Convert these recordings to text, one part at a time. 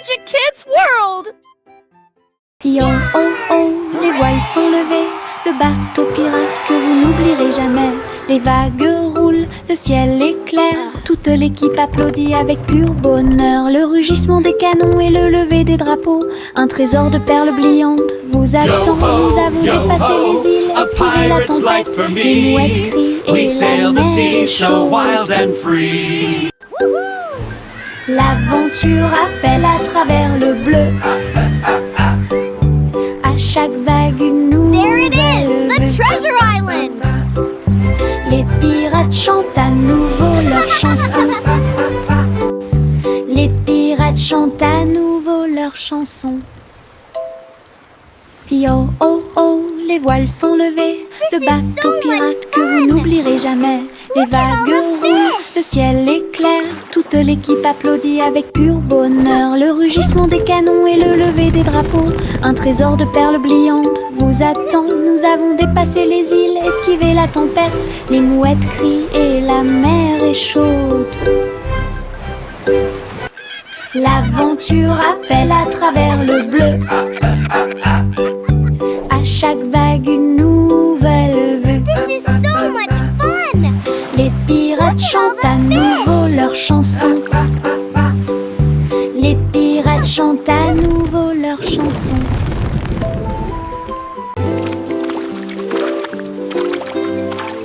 Magic Kids World! Yo oh oh, les voiles sont levées, le bateau pirate que vous n'oublierez jamais. Les vagues roulent, le ciel est clair, toute l'équipe applaudit avec pur bonheur. Le rugissement des canons et le lever des drapeaux, un trésor de perles brillantes vous attend. Nous avons dépassé les îles, esquivé la tempête, les mouettes crient et la mer est chaude. L'aventure appelle à travers le bleu. À chaque vague une nouvelle There it is! The Treasure Island! Les pirates chantent à nouveau leur chanson. Les pirates chantent à nouveau leur chanson. Yo oh oh, les voiles sont levées, le bateau pirate que vous n'oublierez jamais. Les vagues roulent, le ciel est clair, toute l'équipe applaudit avec pur bonheur. Le rugissement des canons et le lever des drapeaux, un trésor de perles brillantes vous attend. Nous avons dépassé les îles, esquivé la tempête, les mouettes crient et la mer est chaude. L'aventure appelle à travers le bleu. À chaque vague une nouvelle vue. This is so much fun! Les pirates chantent à nouveau leur chanson. Les pirates chantent à nouveau leur chanson.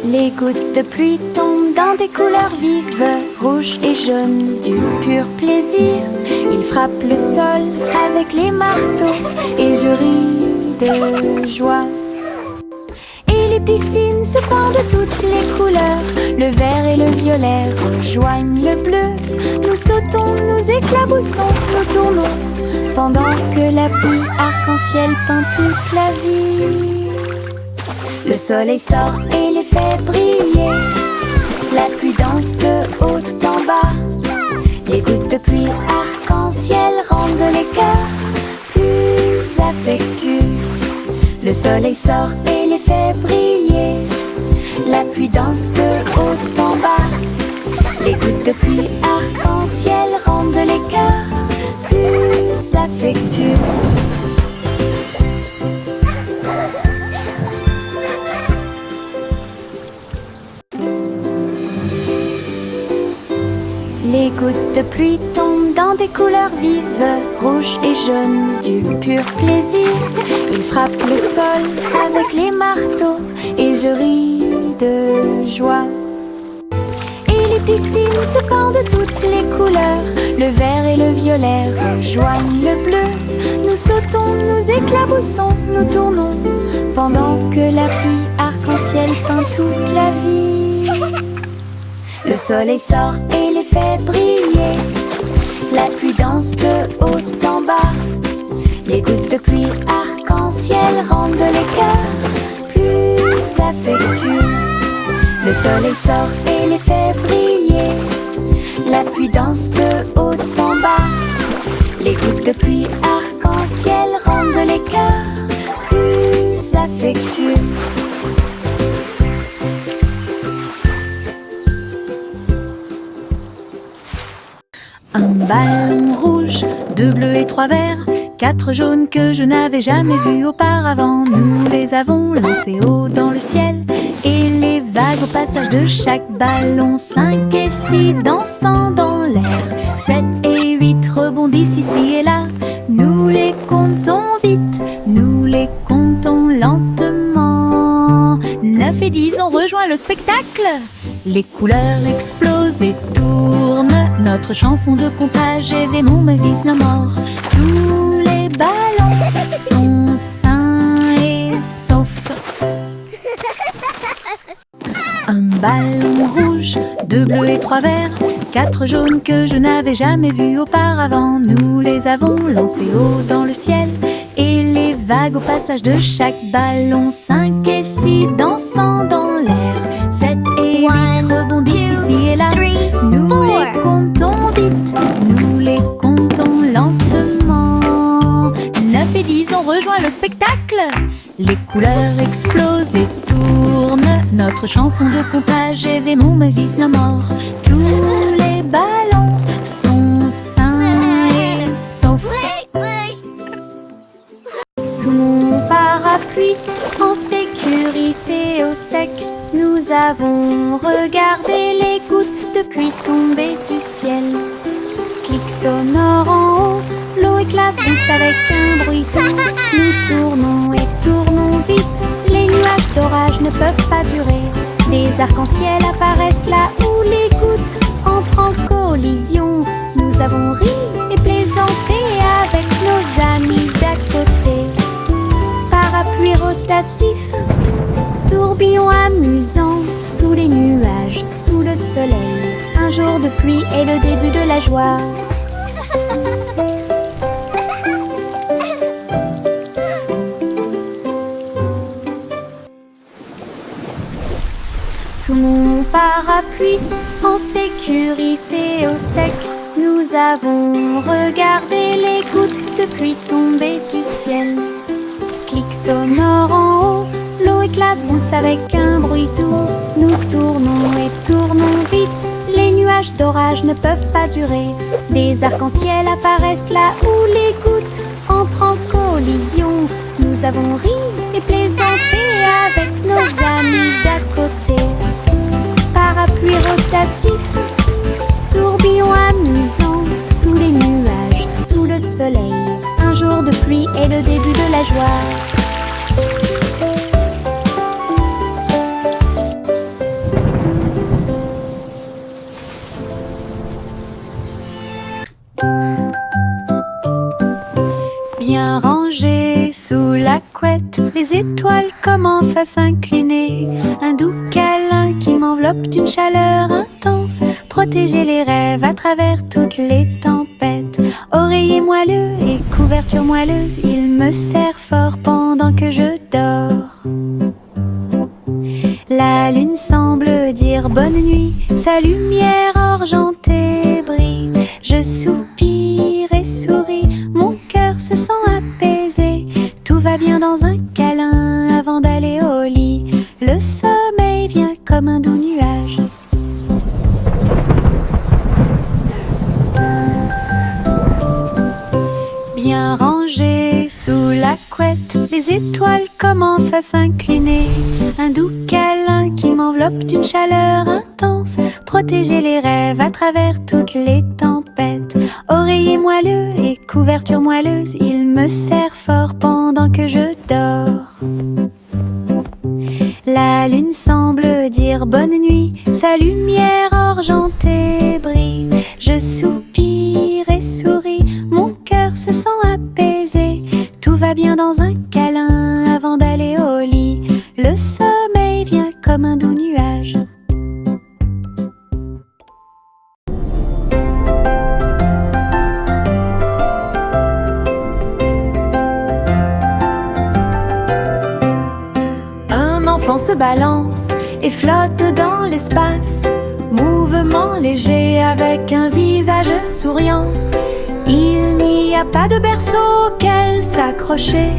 Les gouttes de pluie tombent dans des couleurs vives, rouge et jaune, du pur plaisir. Ils frappent le sol avec les marteaux et je ris de joie. Et les piscines se pendent de toutes les couleurs, le vert et le violet rejoignent le bleu. Nous sautons, nous éclaboussons, nous tournons, pendant que la pluie arc-en-ciel peint toute la vie. Le soleil sort et les fait briller, la pluie danse de haut en bas. Les gouttes de pluie arc-en-ciel rendent les cœurs plus affectueux. Le soleil sort et les fait briller, la pluie danse de haut en bas. Les gouttes de pluie arc-en-ciel rendent les cœurs plus affectueux. Les gouttes de pluie tombent dans des couleurs vives, rouge et jaune, du pur plaisir. Ils frappent le sol avec les marteaux et je ris de joie. Et les piscines se pendent de toutes les couleurs, le vert et le violet rejoignent le bleu. Nous sautons, nous éclaboussons, nous tournons, pendant que la pluie arc-en-ciel peint toute la vie. Le soleil sort et les fait briller, la pluie danse de haut en bas. Les gouttes de pluie arc-en-ciel rendent les cœurs plus affectueux. Le soleil sort et les fait briller, la pluie danse de haut en bas. Les gouttes de pluie arc-en-ciel rendent les cœurs plus affectueux. Un ballon rouge, 2 bleus et 3 verts, 4 jaunes que je n'avais jamais vus auparavant. Nous les avons lancés haut dans le ciel et les vagues au passage de chaque ballon. 5 et 6 dansant dans l'air, 7 et 8 rebondissent ici et là. Nous les comptons vite, nous les comptons lentement. 9 et 10 ont rejoint le spectacle. Les couleurs explosent et tournent, notre chanson de comptage est mon Moses no more. Tous les ballons sont sains et saufs. Un ballon rouge, 2 bleus et 3 verts, 4 jaunes que je n'avais jamais vus auparavant. Nous les avons lancés haut dans le ciel et les vagues au passage de chaque ballon. 5 et 6 dansant dans l'air, 7 et 8 rebondissent ici et là. Nous les comptons vite, nous les comptons lentement. 9 et 10 ont rejoint le spectacle. Les couleurs explosent et tournent, notre chanson de comptage est mon Moses no more. Tous les ballons sont sains et saufs. pousse avec un bruiton. Nous tournons et tournons vite, les nuages d'orage ne peuvent pas durer. Des arcs-en-ciel apparaissent là où les gouttes entrent en collision. Nous avons ri et plaisanté avec nos amis d'à côté. Parapluie rotatif, tourbillon amusant, sous les nuages, sous le soleil. Un jour de pluie est le début de la joie. Sous mon parapluie, en sécurité au sec, nous avons regardé les gouttes de pluie tomber du ciel. Clic sonore en haut, l'eau éclabousse avec un bruit doux. Nous tournons et tournons vite, les nuages d'orage ne peuvent pas durer. Des arcs-en-ciel apparaissent là où les gouttes entrent en collision. Nous avons ri et plaisanté avec nos amis d'à côté. Parapluie rotatif, tourbillon amusant, sous les nuages, sous le soleil. Un jour de pluie est le début de la joie. Bien rangées sous la couette, les étoiles commencent à s'incliner. Un doux câlin qui m'enveloppe d'une chaleur intense. Protéger les rêves à travers toutes les tempêtes. Oreiller moelleux et couverture moelleuse, il me serre fort pendant que je dors. La lune semble dire bonne nuit, sa lumière argentée brille. Je soupire et souris, mon cœur se sent apaisé. Tout va bien dans un câlin avant d'aller au lit. Le sommeil vient comme un doux nuage. Bien rangées sous la couette, les étoiles commencent à s'incliner. Un doux câlin qui m'enveloppe d'une chaleur intense. Protéger les rêves à travers toutes les tempêtes. Oreiller moelleux et couverture moelleuse, il me serre fort pendant que je dors. La lune semble dire bonne nuit, sa lumière argentée brille. Je soupire et souris, mon cœur se sent apaisé. Tout va bien dans un câlin avant d'aller au lit. Le sommeil vient comme un doux nuage. Un enfant se balance et flotte dans l'espace. Mouvement léger avec un visage souriant. Il n'y a pas de berceau auquel s'accrocher,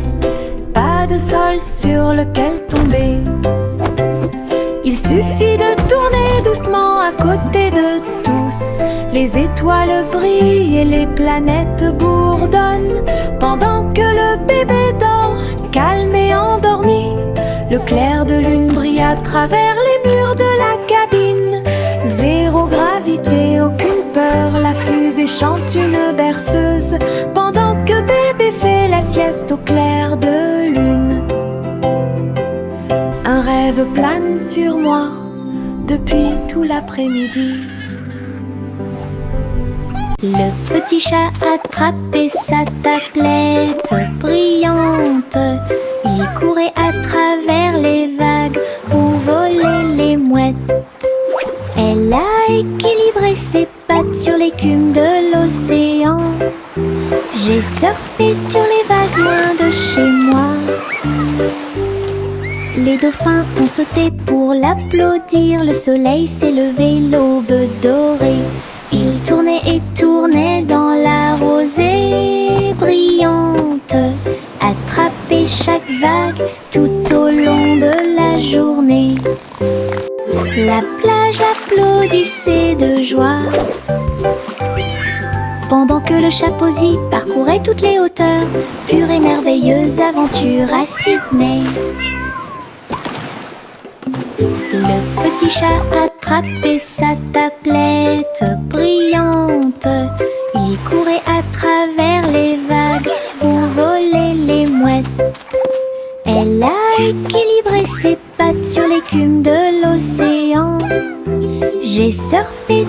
pas de sol sur lequel tomber. Il suffit de tourner doucement à côté de tous. Les étoiles brillent et les planètes bourdonnent. Pendant que le bébé dort, calme et endormi, le clair de lune brille à travers les murs de la cabine. Zéro gravité, aucune peur, la fusée chante une berceuse. Pendant que bébé fait la sieste au clair de lune. Un rêve plane sur moi depuis tout l'après-midi. Le petit chat attrapait sa tablette brillante. Il courait à travers les vagues où volaient les mouettes. Elle a équilibré ses pattes sur l'écume de l'océan. J'ai surfé sur les vagues loin de chez moi. Les dauphins ont sauté pour l'applaudir. Le soleil s'est levé, l'aube dorée. Il tournait et tournait dans la rosée brillante. Attrapait chaque vague tout au long de la journée. La plage applaudissait de joie pendant que le chapeauzi parcourait toutes les hauteurs. Pure et merveilleuse aventure à Sydney. Le petit chat attrapait sa tablette brillante. Il courait à travers les vagues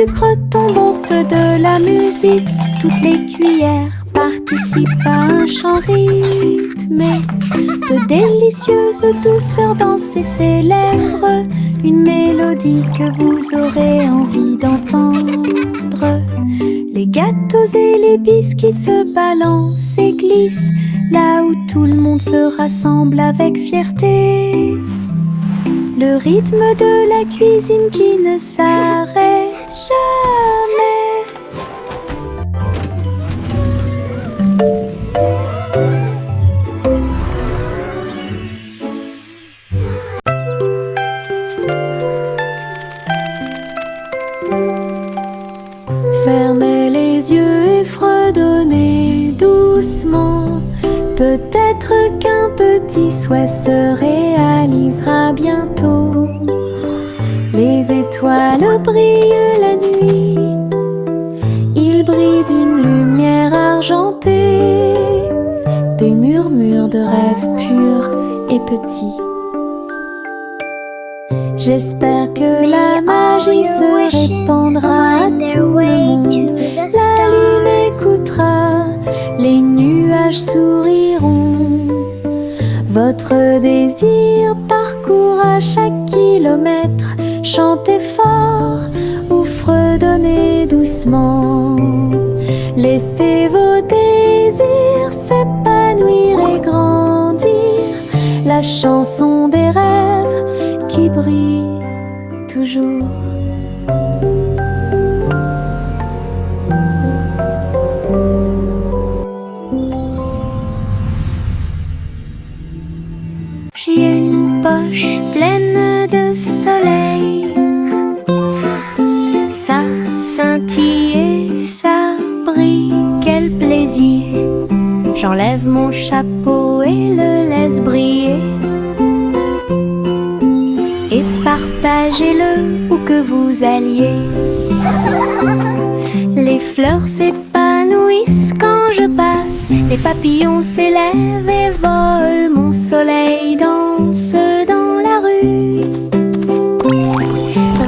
sucre tombante de la musique. Toutes les cuillères participent à un chant rythmé. De délicieuses douceurs dansent ses lèvres. Une mélodie que vous aurez envie d'entendre. Les gâteaux et les biscuits se balancent et glissent là où tout le monde se rassemble avec fierté. Le rythme de la cuisine qui ne s'arrête jamais. Fermez les yeux et fredonnez doucement. Peut-être qu'un petit souhait se réalisera bientôt. Les étoiles brillent la nuit. Ils brillent d'une lumière argentée. Des murmures de rêves purs et petits. J'espère que la magie se répandra à tout le monde. La lune écoutera, les nuages souriront. Votre désir parcourra chaque kilomètre. Chantez fort ou fredonnez doucement. Laissez vos désirs s'épanouir et grandir. La chanson des rêves qui brille toujours. J'ai une poche pleine de soleil. Ça scintille et ça brille, quel plaisir. J'enlève mon chapeau et le laisse briller. Et partagez-le où que vous alliez. Les fleurs s'épanouissent quand je passe. Les papillons s'élèvent et volent. Mon soleil danse dans la rue.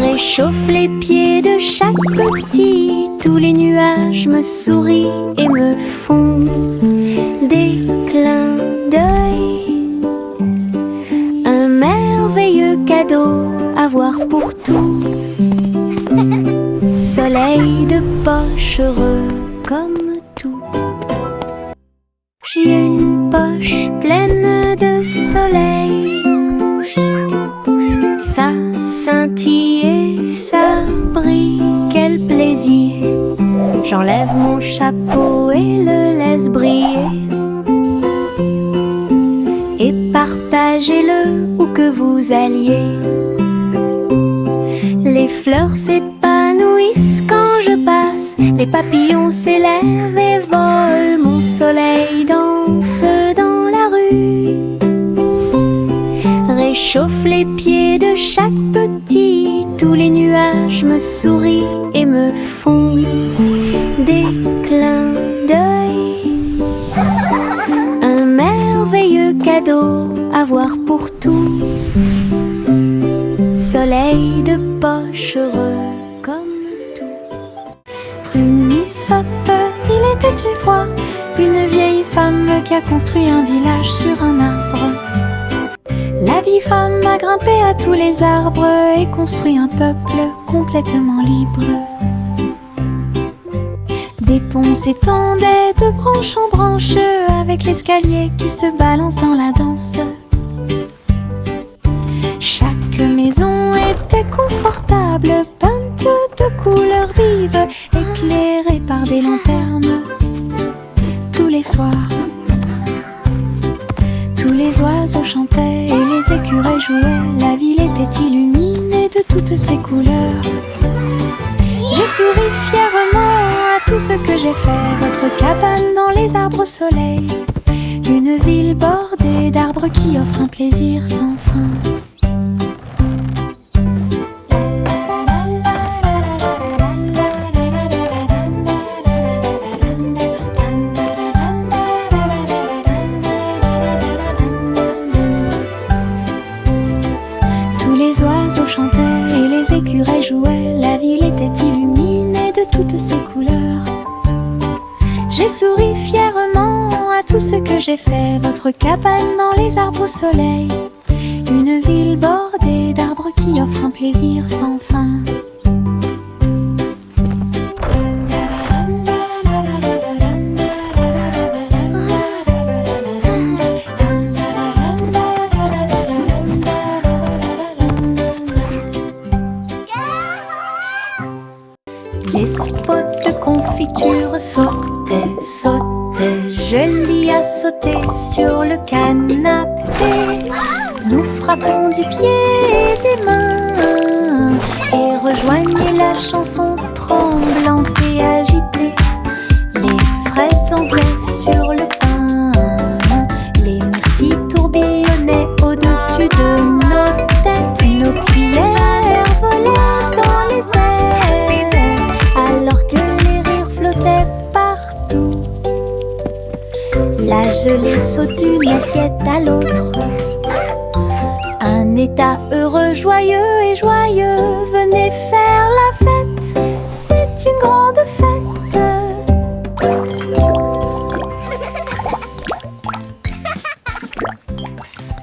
Réchauffe les pieds de chaque petit. Tous les nuages me sourient et me font des clins d'œil. Un merveilleux cadeau à voir pour tous. Soleil de poche heureux comme tout. J'ai une poche pleine de soleil. Ça scintille et ça brille, quel plaisir. J'enlève mon chapeau et le laisse briller. Et partagez-le où que vous alliez. Les fleurs s'épanouissent quand je passe. Les papillons s'élèvent et volent. Mon soleil danse dans la rue. Réchauffe les pieds de chaque petit. Tous les nuages me sourient et me font des clins d'œil. Un merveilleux cadeau à voir pour tous. Soleil de poche heureux comme tout. Prunissop, il était une fois une vieille femme qui a construit un village sur un arbre. La vieille femme a grimpé à tous les arbres et construit un peuple complètement libre. Des ponts s'étendaient de branche en branche avec l'escalier qui se balance dans la danse. Chaque maison était confortable, peinte de couleurs vives, éclairée par des lanternes. Tous les soirs, tous les oiseaux chantaient et les écureuils jouaient. La ville était illuminée de toutes ses couleurs. J'ai souri fièrement à tout ce que j'ai fait. Votre cabane dans les arbres au soleil. Une ville bordée d'arbres qui offre un plaisir sans fin. Tous les oiseaux chantaient et les écureuils jouaient. La ville était illuminée J'ai souri fièrement à tout ce que j'ai fait. Votre cabane dans les arbres au soleil, une ville bordée d'arbres qui offrent un plaisir sans fin. Les spots de confiture sautaient, sautaient. Jolie à sauter sur le canapé. Nous frappons du pied et des mains et rejoignez la chanson tremblante et agitée. Les fraises dansaient sur le pain, les myrtilles tourbillonnaient au-dessus de nos têtes. Nos cuillères volaient dans les airs alors que les rires flottaient partout. La gelée saute d'une assiette à l'autre. Un état heureux, joyeux et joyeux. Venez faire la fête, c'est une grande fête.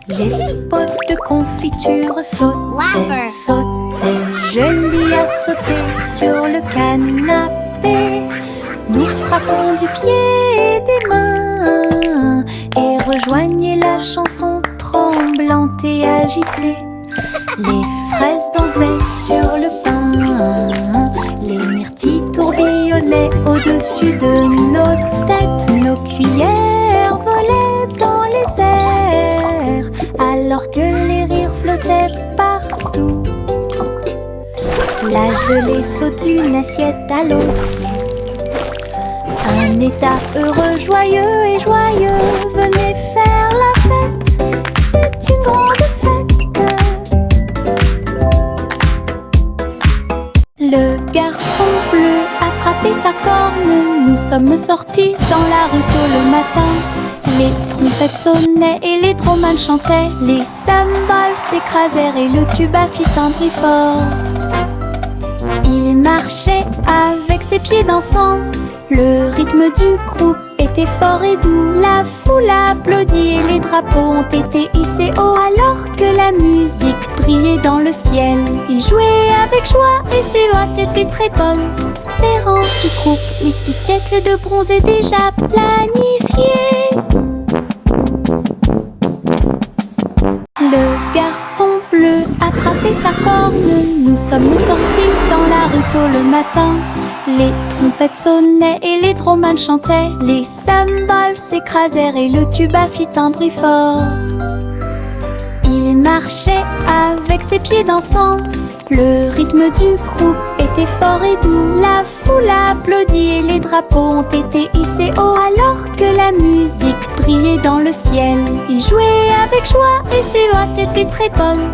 Les spots de confiture sautaient, sautaient. Jolie à sauter sur le canapé. Nous frappons du pied et des mains et rejoignez la chanson tremblante et agitée. Les fraises dansaient sur le pain, les myrtilles tourbillonnaient au-dessus de nos têtes. Nos cuillères volaient dans les airs alors que les rires flottaient partout. La gelée saute d'une assiette à l'autre. Un état heureux, joyeux et joyeux. Venez faire la fête, c'est une grande fête. Le garçon bleu attrapait sa corne. Nous sommes sortis dans la rue tôt le matin. Les trompettes sonnaient et les dromans chantaient. Les cymbales s'écrasèrent et le tuba fit un bruit fort. Il marchait avec ses pieds dansants. Le rythme du groupe était fort et doux. La foule applaudit et les drapeaux ont été hissés haut alors que la musique brillait dans le ciel. Ils jouaient avec joie et ses hôtes étaient très bonnes. Les rangs du groupe, les spectacles de bronze étaient déjà planifiés. Le garçon bleu attrapait sa corne. Nous sommes sortis dans la rue tôt le matin. Les trompettes sonnaient et les dromans chantaient. Les cymbales s'écrasèrent et le tuba fit un bruit fort. Il marchait avec ses pieds dansants. Le rythme du groupe était fort et doux. La foule applaudit et les drapeaux ont été hissés haut alors que la musique brillait dans le ciel. Ils jouaient avec joie et ses hôtes étaient très bonnes.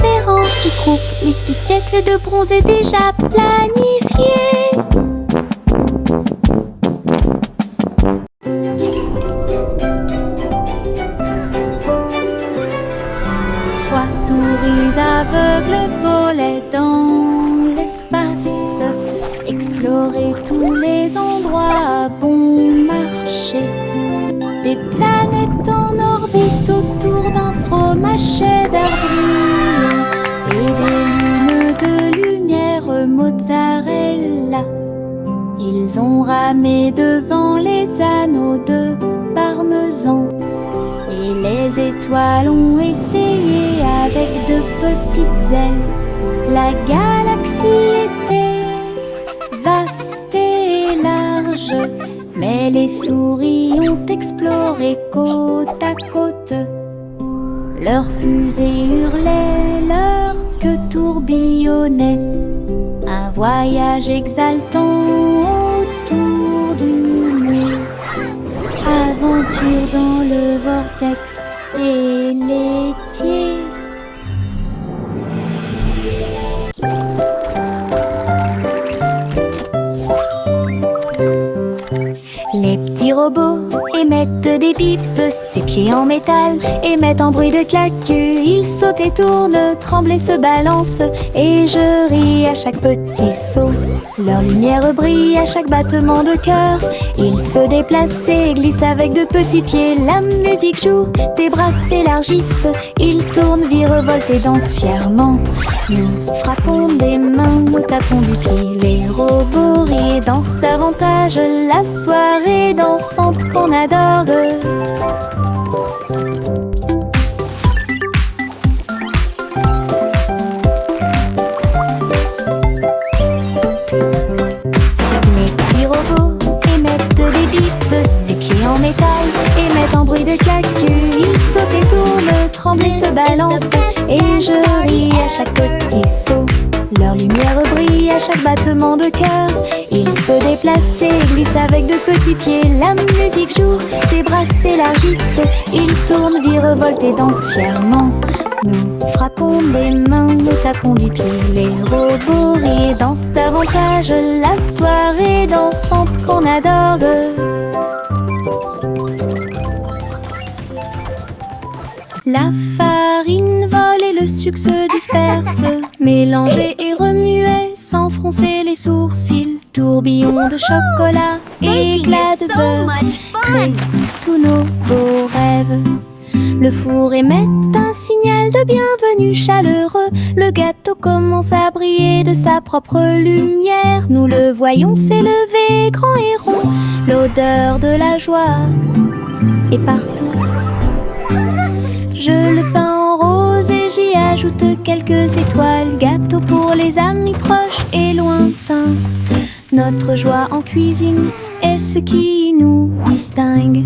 Les rangs du groupe, les spectacles de bronze étaient déjà planifiés. Trois souris aveugles volaient dans l'espace, explorer tous les endroits à bon marché. Des planètes en orbite autour d'un fromage cheddar brillant et des lunes de lumière mozzarella. Ils ont ramé devant les anneaux de parmesan. Et les étoiles ont essayé avec de petites ailes. La galaxie était vaste et large, mais les souris ont exploré côte à côte. Leurs fusées hurlaient, leur queue tourbillonnait. Un voyage exaltant autour du monde. Aventure dans le vortex et laitier. Les petits robots émettent des pipes, ses pieds en métal émettent un bruit de claque. Ils sautent et tournent, tremblent et se balancent, et je ris à chaque petit saut. Leur lumière brille à chaque battement de cœur. Ils se déplacent et glissent avec de petits pieds. La musique joue, des bras s'élargissent, ils tournent, virevoltent et dansent fièrement. Nous frappons des mains, nous tapons du pied. Les robots rient et dansent davantage, la soirée dansante qu'on adore. Les petits robots émettent des pipes, ses pieds en métal émettent un bruit de claque. Ils sautent et tournent, tremblent et se balancent, et je ris à chaque petit saut. Leur lumière brille à chaque battement de cœur. Ils se déplacent et glissent avec de petits pieds. La musique joue, des bras s'élargissent, ils tournent, virevoltent et dansent fièrement. Nous frappons des mains, nous tapons du pied. Les robots rient et dansent davantage, la soirée dansante qu'on adore. La farine vole et le sucre se disperse, mélangez et remuez sans froncer les sourcils. Tourbillon de chocolat, éclat de beurre, créent tous nos beaux rêves. Le four émet un signal de bienvenue chaleureux. Le gâteau commence à briller de sa propre lumière. Nous le voyons s'élever grand et rond. L'odeur de la joie est partout. Je le peins en rose et j'y ajoute quelques étoiles. Gâteau pour les amis proches et lointains. Notre joie en cuisine est ce qui nous distingue.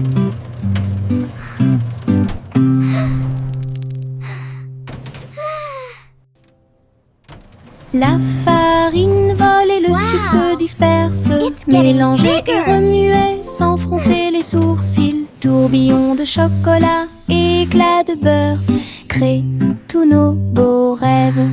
La farine vole et le sucre se disperse, mélangez et remuez sans froncer les sourcils. Tourbillon de chocolat, éclat de beurre, créent tous nos beaux rêves.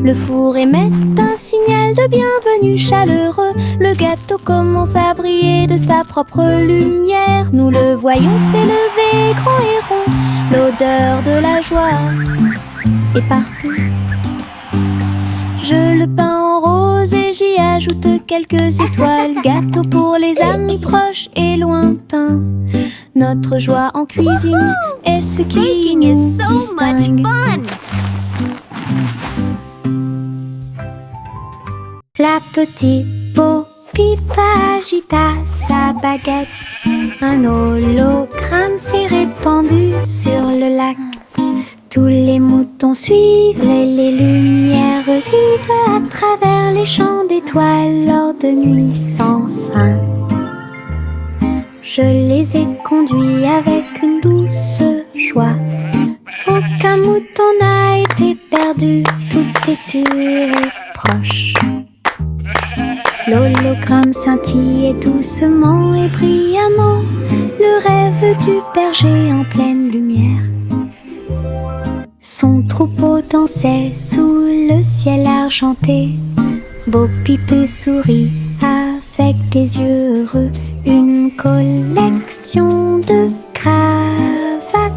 Le four émet un signal de bienvenue chaleureux. Le gâteau commence à briller de sa propre lumière. Nous le voyons s'élever grand et rond. L'odeur de la joie est partout. Je le peins en rose et j'y ajoute quelques étoiles. Gâteau pour les amis proches et lointains. Notre joie en cuisine est ce qui nous distingue. La petite Bo-Peep agita sa baguette. Un hologramme s'est répandu sur le lac. Tous les moutons suivaient les lumières vives à travers les champs d'étoiles lors de nuits sans fin. Je les ai conduits avec une douce joie. Aucun mouton n'a été perdu, tout est sûr et proche. L'hologramme scintillait doucement et brillamment, le rêve du berger en pleine lumière. Son troupeau dansait sous le ciel argenté. Bo-Peep sourit avec des yeux heureux. Une collection de cravates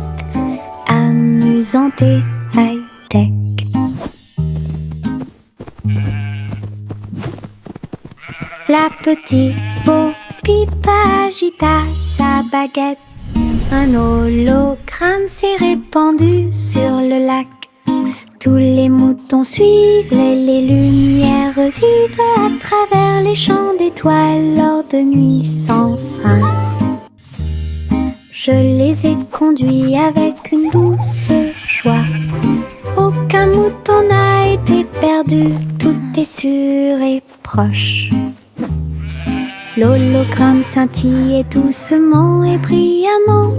amusantes et high-tech. La petite Bo-Peep agita sa baguette. Un hologramme s'est répandu sur le lac. Tous les moutons suivaient les lumières vives à travers les champs d'étoiles lors de nuits sans fin. Je les ai conduits avec une douce joie. Aucun mouton n'a été perdu, tout est sûr et proche. L'hologramme scintillait doucement et brillamment,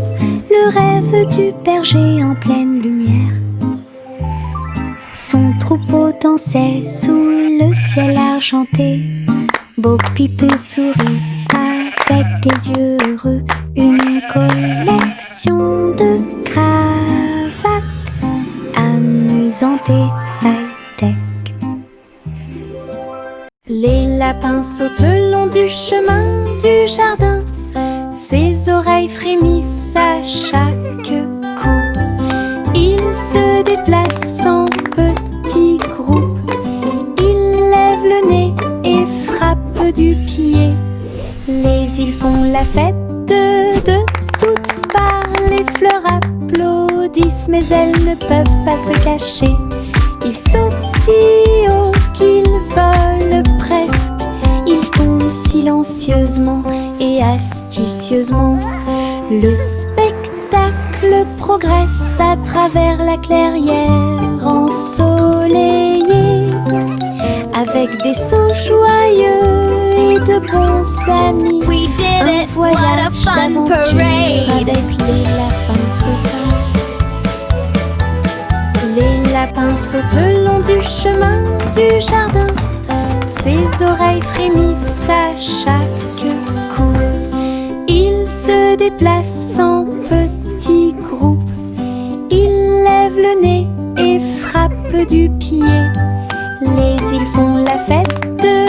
le rêve du berger en pleine lumière. Son troupeau dansait sous le ciel argenté. Bo-Peep sourit avec des yeux heureux. Une collection de cravates amusantes et high-tech. Les lapins sautent le long du chemin du jardin. Ses oreilles frémissent à chaque coup. Il se déplace en petits groupes. Il lève le nez et frappe du pied. Les îles font la fête de toutes parts. Les fleurs applaudissent, mais elles ne peuvent pas se cacher. Ils sautent si haut qu'ils volent presque. Ils tombent silencieusement et astucieusement. Le spectacle progresse à travers la clairière ensoleillée, avec des sauts joyeux et de bons amis. We did it! What a fun parade! Avec les lapins sautants. Les lapins sautent le long du chemin du jardin. Ses oreilles frémissent à chaque coup. Il se déplace en petits groupes. Il lève le nez et frappe du pied. Les îles font la fête de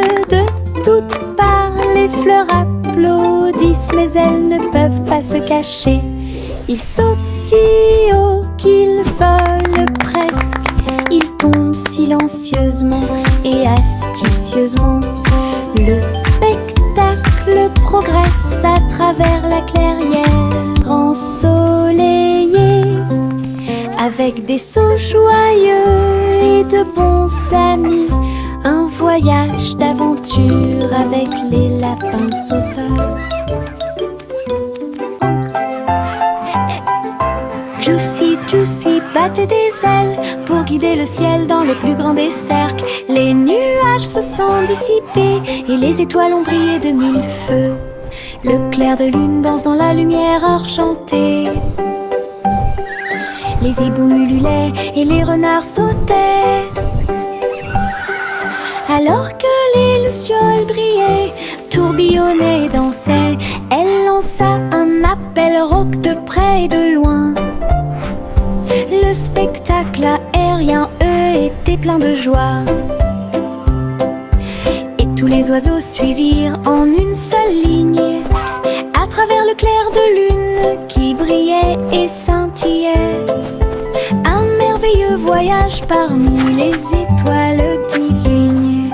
toutes parts. Les fleurs applaudissent, mais elles ne peuvent pas se cacher. Ils sautent si haut qu'ils volent presque. Ils tombent silencieusement et astucieusement. Le spectacle progresse à travers la clairière ensoleillée, avec des sauts joyeux et de bons amis. Un voyage d'aventure avec les lapins sauteurs. Juicy, Juicy battait des ailes pour guider le ciel dans le plus grand des cercles. Les nuages se sont dissipés et les étoiles ont brillé de mille feux. Le clair de lune danse dans la lumière argentée. Les hiboux ululaient et les renards sautaient. Alors que les lucioles brillaient, tourbillonnaient et dansaient, elle lança un appel rauque de près et de loin. Le spectacle aérien, eux, était plein de joie. Et tous les oiseaux suivirent en une seule ligne, à travers le clair de lune qui brillait et scintillait. Un merveilleux voyage parmi les étoiles divines.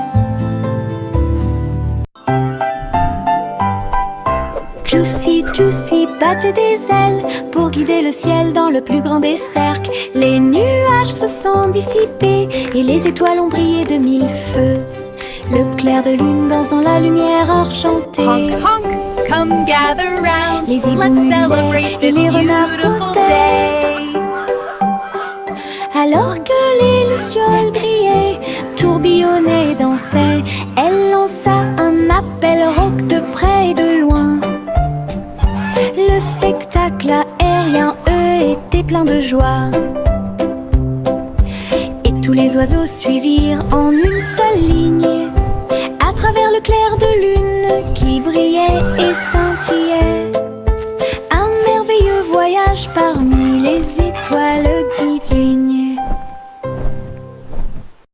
Juicy, Juicy battait des ailes pour guider le ciel dans le plus grand des cercles. Les nuages se sont dissipés et les étoiles ont brillé de mille feux. Le clair de lune danse dans la lumière argentée. Honk, honk, come gather round. Les hiboux Let's ululaient celebrate et this les renards beautiful sautaient. day. Alors que les lucioles brillaient, tourbillonnaient et dansaient, elle lança un appel rauque de près et de loin. Le spectacle aérien, eux, était plein de joie. Et tous les oiseaux suivirent en une seule ligne,